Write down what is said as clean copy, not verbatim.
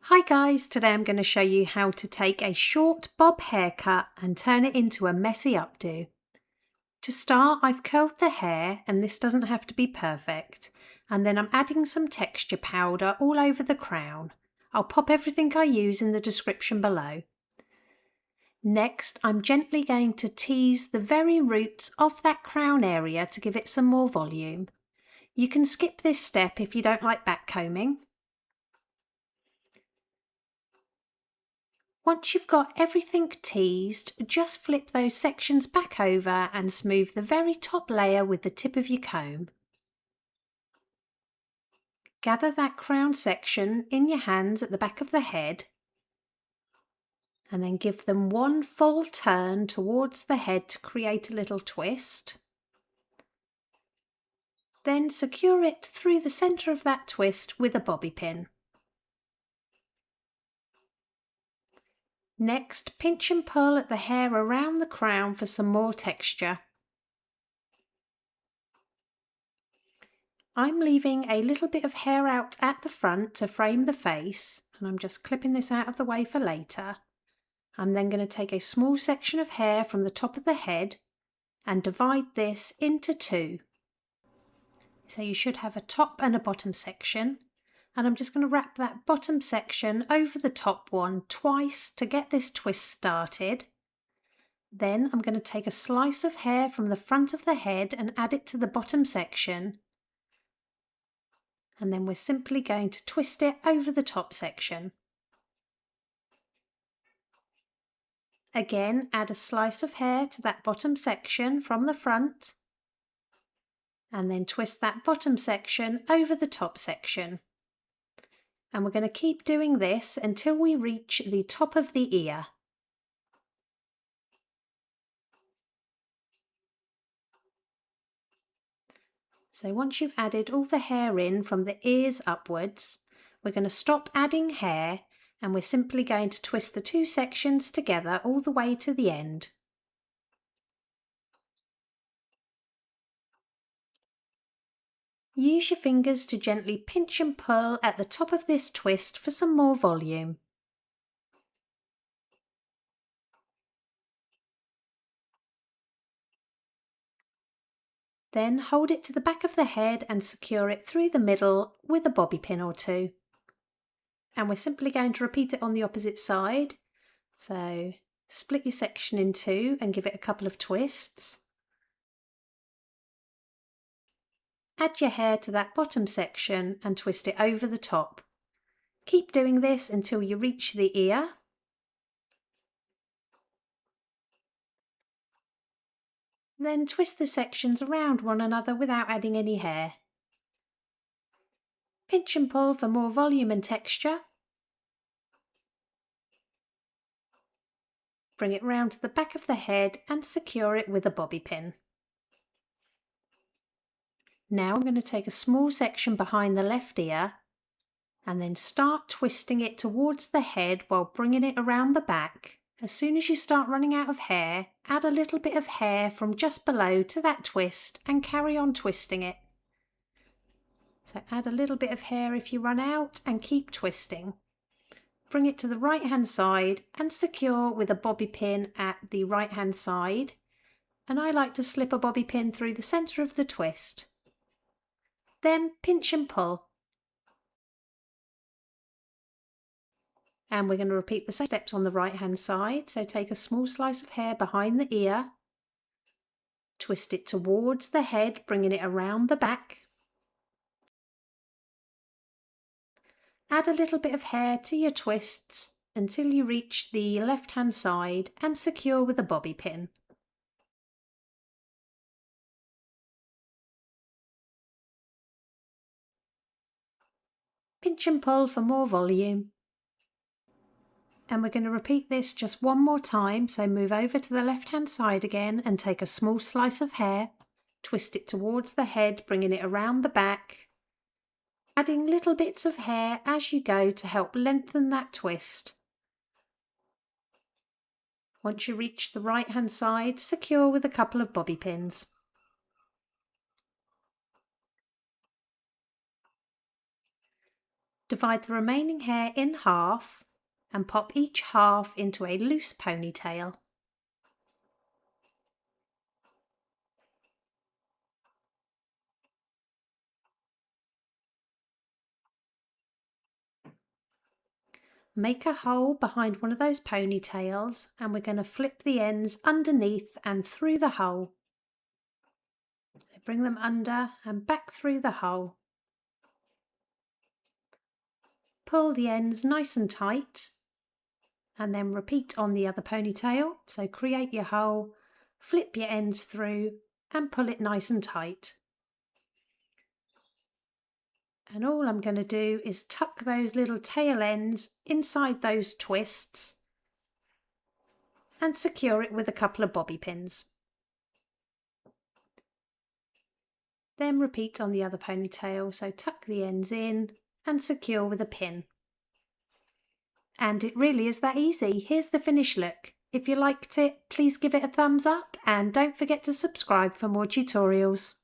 Hi guys, today I'm going to show you how to take a short bob haircut and turn it into a messy updo. To start, I've curled the hair, and this doesn't have to be perfect, and then I'm adding some texture powder all over the crown. I'll pop everything I use in the description below. Next, I'm gently going to tease the very roots of that crown area to give it some more volume. You can skip this step if you don't like backcombing. Once you've got everything teased, just flip those sections back over and smooth the very top layer with the tip of your comb. Gather that crown section in your hands at the back of the head and then give them one full turn towards the head to create a little twist. Then secure it through the centre of that twist with a bobby pin. Next, pinch and pull at the hair around the crown for some more texture. I'm leaving a little bit of hair out at the front to frame the face, and I'm just clipping this out of the way for later. I'm then going to take a small section of hair from the top of the head and divide this into two. So you should have a top and a bottom section, and I'm just going to wrap that bottom section over the top one twice to get this twist started. Then I'm going to take a slice of hair from the front of the head and add it to the bottom section. And then we're simply going to twist it over the top section. Again, add a slice of hair to that bottom section from the front, and then twist that bottom section over the top section. And we're going to keep doing this until we reach the top of the ear. So once you've added all the hair in from the ears upwards, we're going to stop adding hair, and we're simply going to twist the two sections together all the way to the end. Use your fingers to gently pinch and pull at the top of this twist for some more volume. Then hold it to the back of the head and secure it through the middle with a bobby pin or two. And we're simply going to repeat it on the opposite side. So split your section in two and give it a couple of twists. Add your hair to that bottom section and twist it over the top. Keep doing this until you reach the ear. Then twist the sections around one another without adding any hair. Pinch and pull for more volume and texture. Bring it round to the back of the head and secure it with a bobby pin. Now I'm going to take a small section behind the left ear and then start twisting it towards the head while bringing it around the back. As soon as you start running out of hair, add a little bit of hair from just below to that twist and carry on twisting it. So add a little bit of hair if you run out and keep twisting. Bring it to the right hand side and secure with a bobby pin at the right hand side. And I like to slip a bobby pin through the centre of the twist. Then pinch and pull. And we're going to repeat the same steps on the right hand side. So take a small slice of hair behind the ear, twist it towards the head, bringing it around the back. Add a little bit of hair to your twists until you reach the left hand side and secure with a bobby pin. Pinch and pull for more volume. And we're going to repeat this just one more time, so move over to the left hand side again and take a small slice of hair, twist it towards the head, bringing it around the back, adding little bits of hair as you go to help lengthen that twist. Once you reach the right hand side, secure with a couple of bobby pins. Divide the remaining hair in half and pop each half into a loose ponytail. Make a hole behind one of those ponytails and we're going to flip the ends underneath and through the hole. So bring them under and back through the hole. Pull the ends nice and tight and then repeat on the other ponytail. So create your hole, flip your ends through and pull it nice and tight. And all I'm going to do is tuck those little tail ends inside those twists and secure it with a couple of bobby pins. Then repeat on the other ponytail, so tuck the ends in and secure with a pin. And it really is that easy. Here's the finished look. If you liked it, please give it a thumbs up and don't forget to subscribe for more tutorials.